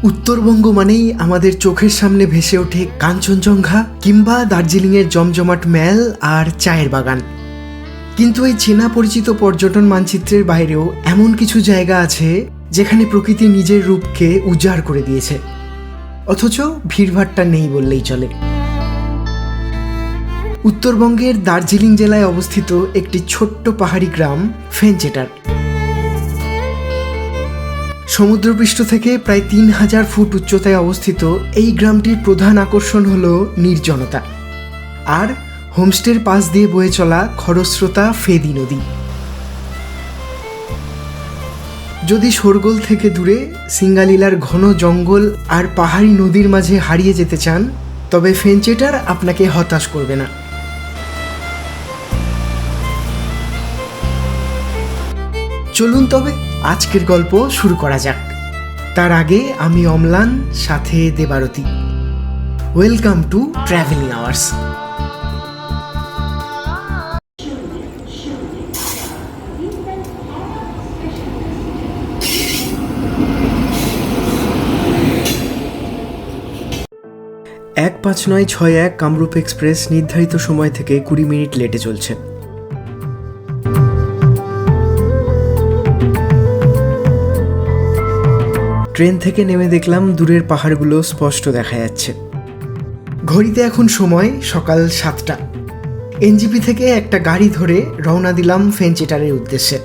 উত্তরবঙ্গ মানেই আমাদের চোখের সামনে ভেসে ওঠে কাঞ্চনজঙ্ঘা কিংবা দার্জিলিংয়ের জমজমাট মেল আর চায়ের বাগান। কিন্তু এই চেনা পরিচিত পর্যটন মানচিত্রের বাইরেও এমন কিছু জায়গা আছে যেখানে প্রকৃতি নিজের রূপকে উজাড় করে দিয়েছে, অথচ ভিড়ভাট্টা নেই বললেই চলে। উত্তরবঙ্গের দার্জিলিং জেলায় অবস্থিত একটি ছোট্ট পাহাড়ি গ্রাম ফেঞ্চেটার। সমুদ্রপৃষ্ঠ থেকে প্রায় 3000 ফুট উচ্চতায় অবস্থিত এই গ্রামটির প্রধান আকর্ষণ হল নির্জনতা আর হোমস্টের পাশ দিয়ে বয়ে চলা খরস্রোতা ফেদি নদী। যদি শোরগোল থেকে দূরে সিঙ্গালীলার ঘন জঙ্গল আর পাহাড়ি নদীর মাঝে হারিয়ে যেতে চান, তবে ফেঞ্চেটার আপনাকে হতাশ করবে না। চলুন তবে আজকের গল্প শুরু করা যাক। তার আগে আমি অম্লান, সাথে Debarati. Welcome to travelling hours. এক 5961 কামরূপ এক্সপ্রেস নির্ধারিত সময় থেকে 20 মিনিট লেটে চলছে। ট্রেন থেকে নেমে দেখলাম দূরের পাহাড়গুলো স্পষ্ট দেখা যাচ্ছে। ঘড়িতে এখন সময় সকাল 7টা। এনজিপি থেকে একটা গাড়ি ধরে রওনা দিলাম ফেঞ্চেটারের উদ্দেশ্যে।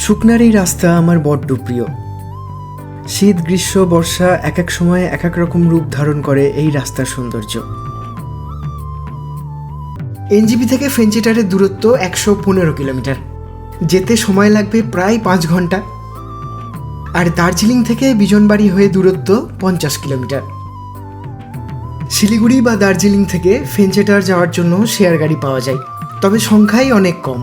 শুকনার এই রাস্তা আমার বড্ড প্রিয়। শীত, গ্রীষ্ম, বর্ষা এক এক সময় এক এক রকম রূপ ধারণ করে এই রাস্তার সৌন্দর্য। এনজিপি থেকে ফেঞ্চেটারের দূরত্ব 115 কিলোমিটার, যেতে সময় লাগবে প্রায় 5 ঘন্টা। আর দার্জিলিং থেকে বিজনবাড়ি হয়ে দূরত্ব 50 কিলোমিটার। শিলিগুড়ি বা দার্জিলিং থেকে ফেঞ্চেটার যাওয়ার জন্য শেয়ার গাড়ি পাওয়া যায়, তবে সংখ্যাই অনেক কম।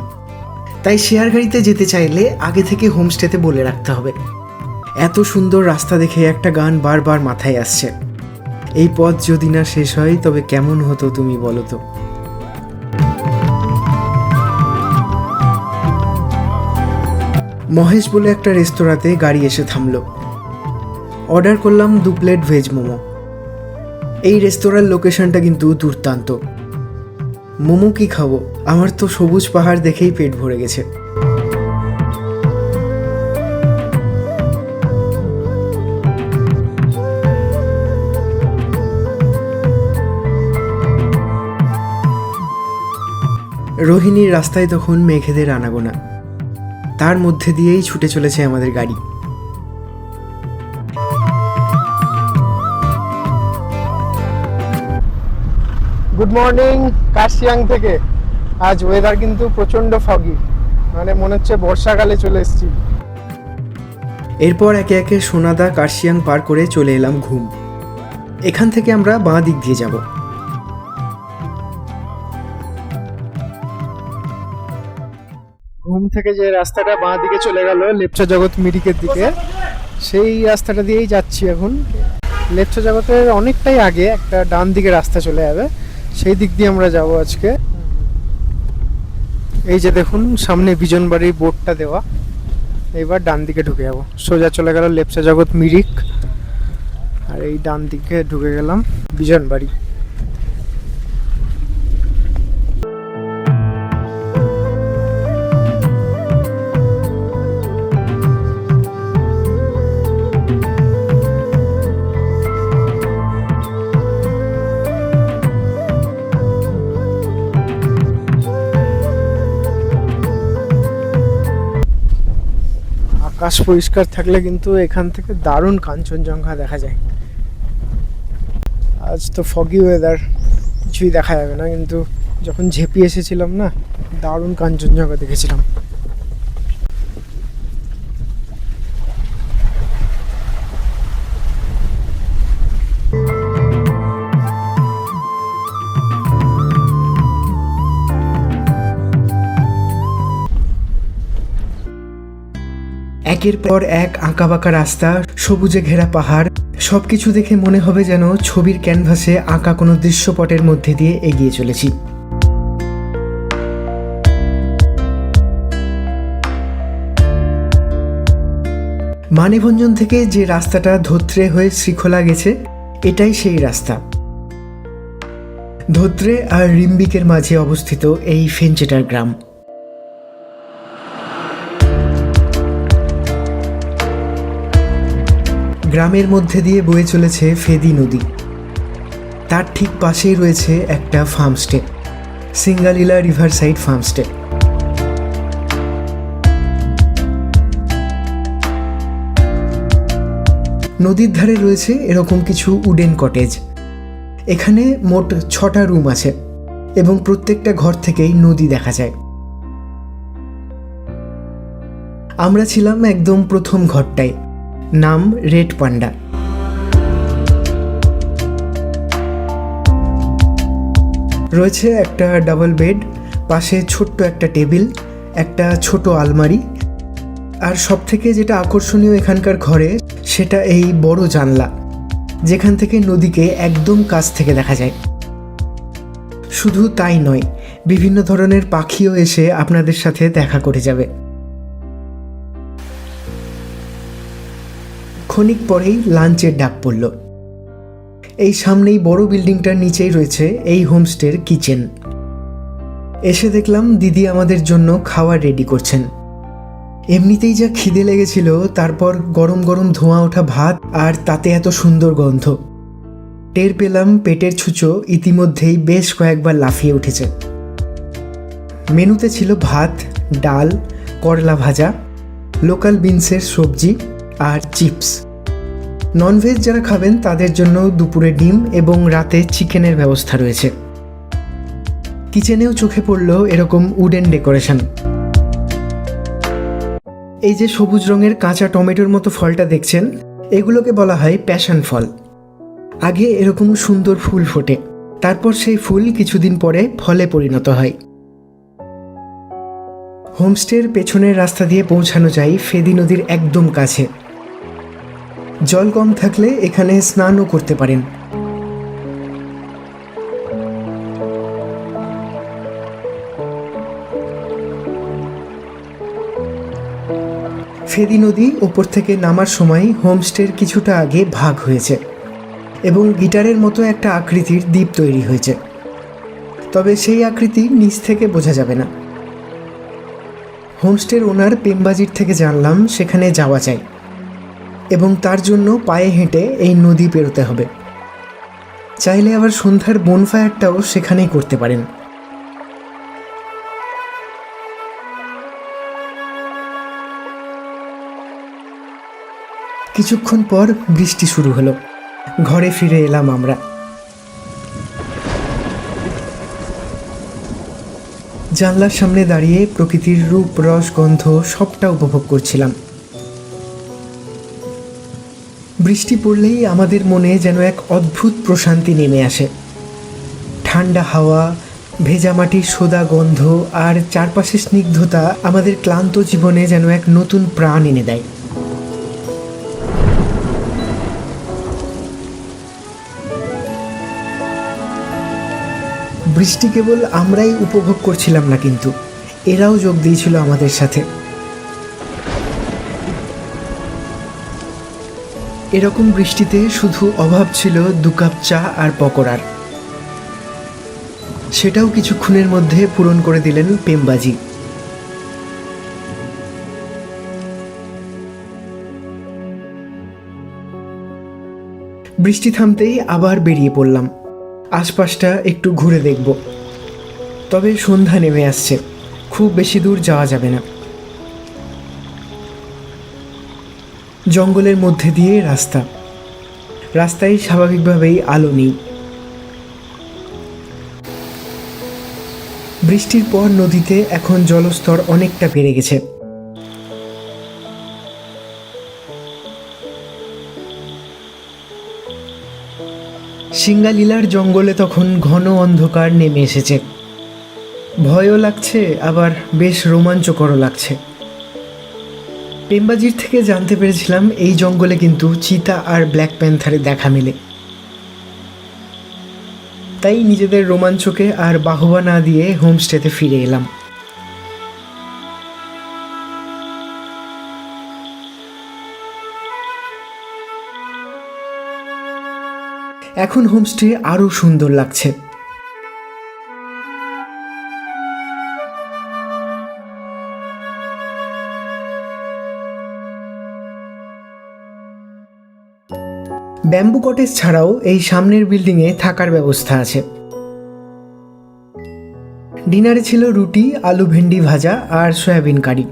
তাই শেয়ার গাড়িতে যেতে চাইলে আগে থেকে হোমস্টেতে বলে রাখতে হবে। এত সুন্দর রাস্তা দেখে একটা গান বারবার মাথায় আসছে, এই পথ যদি না শেষ হয় তবে কেমন হতো তুমি বলো তো। মহেশ বলে একটা রেস্তোরাঁতে গাড়ি এসে থামলো। অর্ডার করলাম 2 প্লেট ভেজ মোমো। এই রেস্তোরাঁর লোকেশনটা কিন্তু দুর্দান্ত। মোমো কি খাবো, আমার তো সবুজ পাহাড় দেখেই পেট ভরে গেছে। রোহিণীর রাস্তায় তখন মেঘেদের আনাগোনা, তার মধ্যে দিয়েই ছুটে চলেছে আমাদের গাড়ি। গুড মর্নিং কার্শিয়াং থেকে। আজ ওয়েদার কিন্তু প্রচন্ড ফগি, মানে মনে হচ্ছে বর্ষাকালে চলে এসেছি। এরপর একে একে সোনাদা কার্শিয়াং পার করে চলে এলাম ঘুম। এখান থেকে আমরা বাঁ দিক দিয়ে যাব। ঘুম থেকে যে রাস্তাটা বাঁ দিকে চলে গেল লেপচা জগৎ মিরিকের দিকে, সেই রাস্তাটা দিয়েই যাচ্ছি এখন। লেপচা জগতের অনেকটাই আগে একটা ডান দিকে রাস্তা চলে যাবে, সেই দিক দিয়ে আমরা যাব আজকে। এই যে দেখুন সামনে বিজনবাড়ির বোর্ডটা দেওয়া। এইবার ডান দিকে ঢুকে যাবো, সোজা চলে গেল লেপচা জগৎ মিরিক, আর এই ডান দিকে ঢুকে গেলাম বিজনবাড়ি। আকাশ পরিষ্কার থাকলে কিন্তু এখান থেকে দারুণ কাঞ্চনজঙ্ঘা দেখা যায়। আজ তো ফগি ওয়েদার, কিছুই দেখা যাবে না, কিন্তু যখন ঝেপি এসেছিলাম না, দারুণ কাঞ্চনজঙ্ঘা দেখেছিলাম। একের পর এক আঁকাবাঁকা রাস্তা, সবুজে ঘেরা পাহাড়, সবকিছু দেখে মনে হবে যেন ছবির ক্যানভাসে আঁকা কোনো দৃশ্যপটের মধ্যে দিয়ে এগিয়ে চলেছি। মানেভঞ্জন থেকে যে রাস্তাটা ধোত্রে হয়ে শ্রীখোলা গেছে, এটাই সেই রাস্তা। ধোত্রে আর রিম্বিকের মাঝে অবস্থিত এই ফেঞ্চেটার গ্রাম। গ্রামের মধ্যে দিয়ে বয়ে চলেছে ফেদি নদী। তার ঠিক পাশেই রয়েছে একটা ফার্মস্টে, সিঙ্গালীলা রিভারসাইড ফার্মস্টে। নদীর ধারে রয়েছে এরকম কিছু উডেন কটেজ। এখানে মোট 6টা রুম আছে এবং প্রত্যেকটা ঘর থেকেই নদী দেখা যায়। আমরা ছিলাম একদম প্রথম ঘরটায়, নাম রেড পান্ডা। রয়েছে একটা ডাবল বেড, পাশে ছোট্ট একটা টেবিল, একটা ছোট আলমারি, আর সবথেকে যেটা আকর্ষণীয় এখানকার ঘরে সেটা এই বড় জানলা, যেখান থেকে নদীকে একদম কাছ থেকে দেখা যায়। শুধু তাই নয়, বিভিন্ন ধরনের পাখিও এসে আপনাদের সাথে দেখা করে যাবে। ক্ষণিক পরেই লাঞ্চের ডাক পড়ল। এই সামনেই বড় বিল্ডিংটার নিচেই রয়েছে এই হোমস্টের কিচেন। এসে দেখলাম দিদি আমাদের জন্য খাবার রেডি করছেন। এমনিতেই যা খিদে লেগেছিল, তারপর গরম গরম ধোঁয়া ওঠা ভাত, আর তাতে এত সুন্দর গন্ধ। টের পেলাম পেটের ছুঁচো ইতিমধ্যেই বেশ কয়েকবার লাফিয়ে উঠেছে। মেনুতে ছিল ভাত, ডাল, করলা ভাজা, লোকাল বিনসের সবজি আর চিপস। ননভেজ যারা খাবেন তাদের জন্য দুপুরে ডিম এবং রাতে চিকেনের ব্যবস্থা রয়েছে। কিচেনেও চোখে পড়ল এরকম উডেন ডেকোরেশন। এই যে সবুজ রঙের কাঁচা টমেটোর মতো ফলটা দেখছেন, এগুলোকে বলা হয় প্যাশন ফল। আগে এরকম সুন্দর ফুল ফোটে, তারপর সেই ফুল কিছুদিন পরে ফলে পরিণত হয়। হোমস্টের পেছনের রাস্তা দিয়ে পৌঁছানো যায় ফেদি নদীর একদম কাছে। জল কম থাকলে এখানে স্নানও করতে পারেন। ফেদি নদী ওপর থেকে নামার সময় হোমস্টের কিছুটা আগে ভাগ হয়েছে এবং গিটারের মতো একটা আকৃতির দ্বীপ তৈরি হয়েছে, তবে সেই আকৃতি নিচ থেকে বোঝা যাবে না। হোমস্টের ওনার পেমবাজির থেকে জানলাম সেখানে যাওয়া যায় এবং তার জন্য পায়ে হেঁটে এই নদী পেরোতে হবে। চাইলে আবার সন্ধ্যার বনফায়ারটাও সেখানেই করতে পারেন। কিছুক্ষণ পর বৃষ্টি শুরু হলো। ঘরে ফিরে এলাম আমরা। জানলার সামনে দাঁড়িয়ে প্রকৃতির রূপ, রস, গন্ধ সবটা উপভোগ করছিলাম। বৃষ্টি পড়লেই আমাদের মনে যেন এক অদ্ভুত প্রশান্তি নেমে আসে। ঠান্ডা হাওয়া, ভেজা মাটির সোদা গন্ধ আর চারপাশের স্নিগ্ধতা আমাদের ক্লান্ত জীবনে যেন এক নতুন প্রাণ এনে দেয়। বৃষ্টি কেবল আমরাই উপভোগ করছিলাম না, কিন্তু এরাও যোগ দিয়েছিল আমাদের সাথে। এরকম বৃষ্টিতে শুধু অভাব ছিল 2 কাপ চা আর পকোড়ার। সেটাও কিছুক্ষণের মধ্যে পূরণ করে দিলেন পেমবাজি। বৃষ্টি থামতেই আবার বেরিয়ে পড়লাম। আশপাশটা একটু ঘুরে দেখব। তবে সন্ধ্যা নেমে আসছে, খুব বেশি দূর যাওয়া যাবে না। জঙ্গলের মধ্যে দিয়ে রাস্তায় স্বাভাবিকভাবেই আলো নেই। বৃষ্টির পর নদীতে এখন জলস্তর অনেকটা বেড়ে গেছে। সিঙ্গালীলার জঙ্গলে তখন ঘন অন্ধকার নেমে এসেছে। ভয়ও লাগছে, আবার বেশ রোমাঞ্চকরও লাগছে। পেমবাজির থেকে জানতে পেরেছিলাম এই জঙ্গলে কিন্তু চিতা আর ব্ল্যাক প্যান্থারের দেখা মেলে। তাই নিজেদের রোমাঞ্চকে আর বাহবা না দিয়ে হোমস্টেতে ফিরে এলাম। এখন হোমস্টে আরও সুন্দর লাগছে। ব্যাম্বু কটেজ ছাড়াও এই সামনের বিল্ডিংয়ে থাকার ব্যবস্থা আছে। ডিনারে ছিল রুটি, আলু ভেন্ডি ভাজা আর সয়াবিন কারি।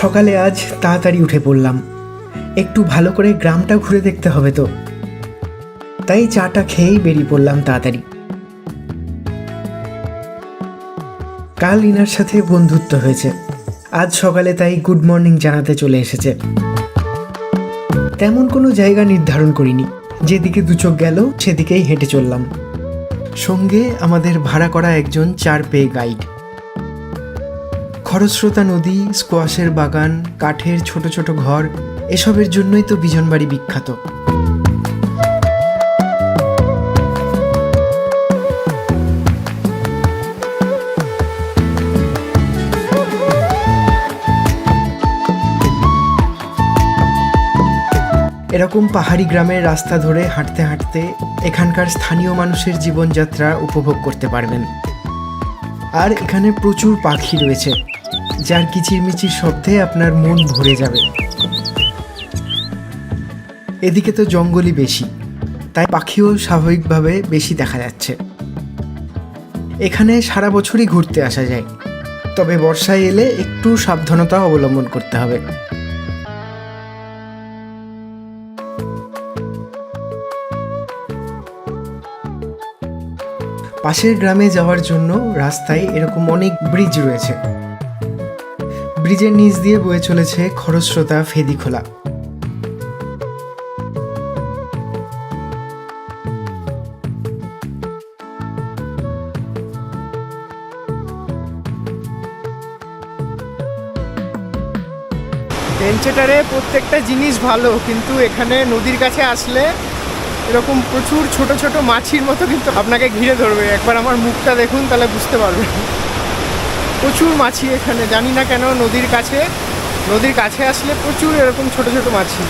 সকালে আজ তাড়াতাড়ি উঠে পড়লাম, একটু ভালো করে গ্রামটা ঘুরে দেখতে হবে তো, তাই চাটা খেয়েই বেরিয়ে পড়লাম তাড়াতাড়ি। কাল ইনার সাথে বন্ধুত্ব হয়েছে, আজ সকালে তাই গুড মর্নিং জানাতে চলে এসেছে। তেমন কোনো জায়গা নির্ধারণ করিনি, যেদিকে দু চোখ গেল সেদিকেই হেঁটে চললাম। সঙ্গে আমাদের ভাড়া করা একজন 4 পেয়ে গাইড। খরস্রোতা নদী, স্কোয়াশের বাগান, কাঠের ছোট ছোট ঘর, এসবের জন্যই তো বিজনবাড়ি বিখ্যাত। এরকম পাহাড়ি গ্রামের রাস্তা ধরে হাঁটতে হাঁটতে এখানকার স্থানীয় মানুষের জীবনযাত্রা উপভোগ করতে পারবেন। আর এখানে প্রচুর পাখি রয়েছে, যার কিচিরমিচির শব্দে আপনার মন ভরে যাবে। এদিকে তো জঙ্গলই বেশি, তাই পাখিও স্বাভাবিকভাবে বেশি দেখা যাচ্ছে। এখানে সারা বছরই ঘুরতে আসা যায়, তবে বর্ষায় এলে একটু সাবধানতা অবলম্বন করতে হবে। পাশের গ্রামে যাওয়ার জন্য রাস্তায় এরকম অনেক ব্রিজ রয়েছে। ব্রিজের নিচ দিয়ে বয়ে চলেছে খরস্রোতা ফেদিখোলা। ভেঞ্চেটারে প্রত্যেকটা জিনিস ভালো, কিন্তু এখানে নদীর কাছে আসলে এরকম প্রচুর ছোট ছোট মাছির মতো কিন্তু আপনাকে ঘিরে ধরবে। একবার আমার মুখটা দেখুন, তাহলে বুঝতে পারবেন। প্রচুর মাছি এখানে, জানি না কেন নদীর কাছে আসলে প্রচুর এরকম ছোট ছোট মাছি।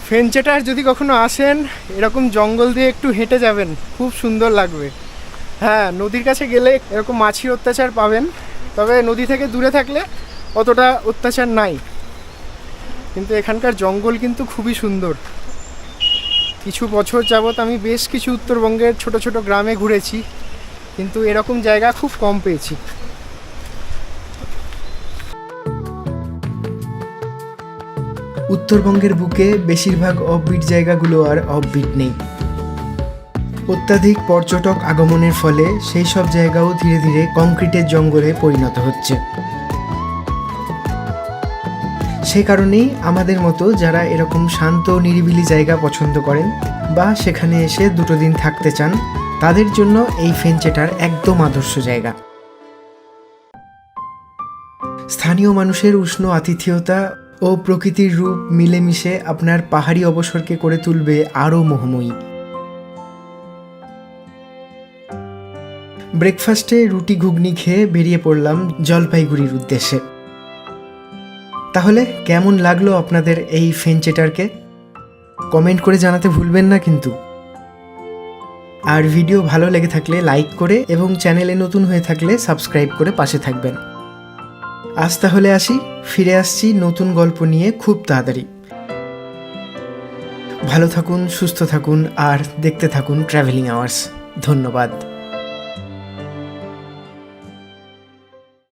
ভেঞ্চেটার যদি কখনো আসেন, এরকম জঙ্গল দিয়ে একটু হেঁটে যাবেন, খুব সুন্দর লাগবে। হ্যাঁ, নদীর কাছে গেলে এরকম মাছির অত্যাচার পাবেন, তবে নদী থেকে দূরে থাকলে অতটা অত্যাচার নাই। কিন্তু এখানকার জঙ্গল কিন্তু খুবই সুন্দর। কিছু বছর যাবৎ আমি বেশ কিছু উত্তরবঙ্গের ছোট ছোট গ্রামে ঘুরেছি, কিন্তু এরকম জায়গা খুব কম পেয়েছি। উত্তরবঙ্গের বুকে বেশিরভাগ অফবিট জায়গাগুলো আর অফবিট নেই। অত্যাধিক পর্যটক আগমনের ফলে সেই সব জায়গাও ধীরে ধীরে কংক্রিটের জঙ্গলে পরিণত হচ্ছে। সে কারণেই আমাদের মতো যারা এরকম শান্ত নিরিবিলি জায়গা পছন্দ করেন বা সেখানে এসে 2 দিন থাকতে চান, তাদের জন্য এই ভেঞ্চেটার একদম আদর্শ জায়গা। স্থানীয় মানুষের উষ্ণ আতিথেয়তা ও প্রকৃতির রূপ মিলেমিশে আপনার পাহাড়ি অবসরকে করে তুলবে আরও মোহময়ী। ব্রেকফাস্টে রুটি ঘুগনি খেয়ে বেরিয়ে পড়লাম জলপাইগুড়ির উদ্দেশ্যে। তাহলে কেমন লাগলো আপনাদের এই ভেঞ্চেটারকে? কমেন্ট করে জানাতে ভুলবেন না কিন্তু। আর ভিডিও ভালো লেগে থাকলে লাইক করে এবং চ্যানেলে নতুন হয়ে থাকলে সাবস্ক্রাইব করে পাশে থাকবেন। আজ তাহলে আসি, ফিরে আসছি নতুন গল্প নিয়ে খুব তাড়াতাড়ি। ভালো থাকুন, সুস্থ থাকুন আর দেখতে থাকুন ট্রাভেলিং আওয়ার্স। ধন্যবাদ।